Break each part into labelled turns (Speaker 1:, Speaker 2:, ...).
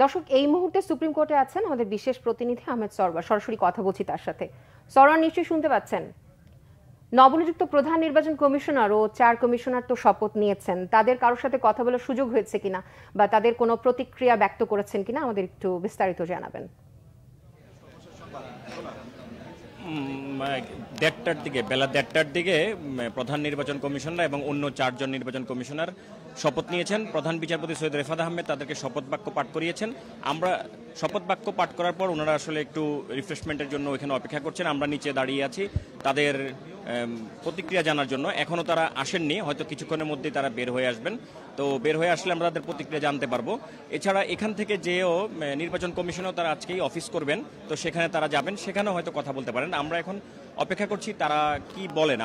Speaker 1: দর্শক, এই মুহূর্তে সুপ্রিম কোর্টে আছেন আমাদের বিশেষ প্রতিনিধি আহমেদ সরওয়ার। সরাসরি কথা বলছি তার সাথে। সরওয়ার, নিশ্চয়ই শুনতে পাচ্ছেন। নবনিযুক্ত প্রধান নির্বাচন কমিশনার ও 4 কমিশনার তো শপথ নিয়েছেন, তাদের কারোর সাথে কথা বলার সুযোগ হয়েছে কিনা বা তাদের কোনো প্রতিক্রিয়া ব্যক্ত করেছেন কিনা আমাদের একটু বিস্তারিত জানাবেন।
Speaker 2: বেলা 1:30টার দিকে প্রধান নির্বাচন কমিশনার এবং অন্য 4 জন নির্বাচন কমিশনার শপথ নিয়েছেন। প্রধান বিচারপতি সৈয়দ রেফাত আহমেদ তাদেরকে শপথ বাক্য পাঠ করিয়েছেন। আমরা শপথ বাক্য পাঠ করার পর ওনারা আসলে একটু রিফ্রেশমেন্টের জন্য এখানে অপেক্ষা করছেন। আমরা নিচে দাঁড়িয়ে আছি তাদের প্রতিক্রিয়া জানার জন্য। এখনও তারা আসেননি, হয়তো কিছুক্ষণের মধ্যেই তারা বের হয়ে আসবেন। তো বের হয়ে আসলে আমরা তাদের প্রতিক্রিয়া জানতে পারবো। এছাড়া এখান থেকে যেও নির্বাচন কমিশনেও তারা আজকেই অফিস করবেন, তো সেখানে তারা যাবেন, সেখানেও হয়তো কথা বলতে পারেন। আমরা এখন অপেক্ষা করছি তারা কি বলেন।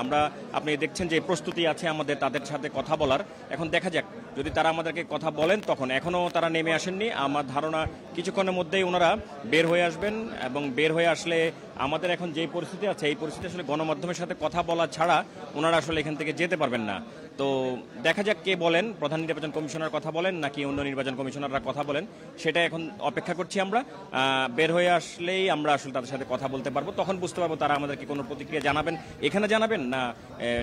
Speaker 2: আপনি দেখছেন যে প্রস্তুতি আছে আমাদের তাদের সাথে কথা বলার। এখন দেখা যাক, যদি তারা আমাদেরকে কথা বলেন তখন। এখনও তারা নেমে আসেননি। আমার ধারণা কিছুক্ষণের মধ্যেই ওনারা বের হয়ে আসবেন, এবং বের হয়ে আসলে আমাদের এখন যে পরিস্থিতি আছে এই পরিস্থিতি আসলে গণমাধ্যমের সাথে কথা বলা ছাড়া ওনারা আসলে এখান থেকে যেতে পারবেন না। তো দেখা যাক কে বলেন, প্রধান নির্বাচন কমিশনার কথা বলেন নাকি অন্য নির্বাচন কমিশনাররা কথা বলেন, সেটা এখন অপেক্ষা করছি আমরা। বের হয়ে আসলেই আমরা আসলে তাদের সাথে কথা বলতে পারবো, তখন বুঝতে পারবো তারা আমাদেরকে কোনো প্রতিক্রিয়া জানাবেন, এখানে জানাবেন না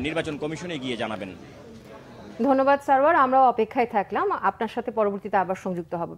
Speaker 2: নির্বাচন কমিশনে গিয়ে জানাবেন।
Speaker 1: ধন্যবাদ সরওয়ার, আমরাও অপেক্ষায় থাকলাম। আপনার সাথে পরবর্তীতে আবার সংযুক্ত হব।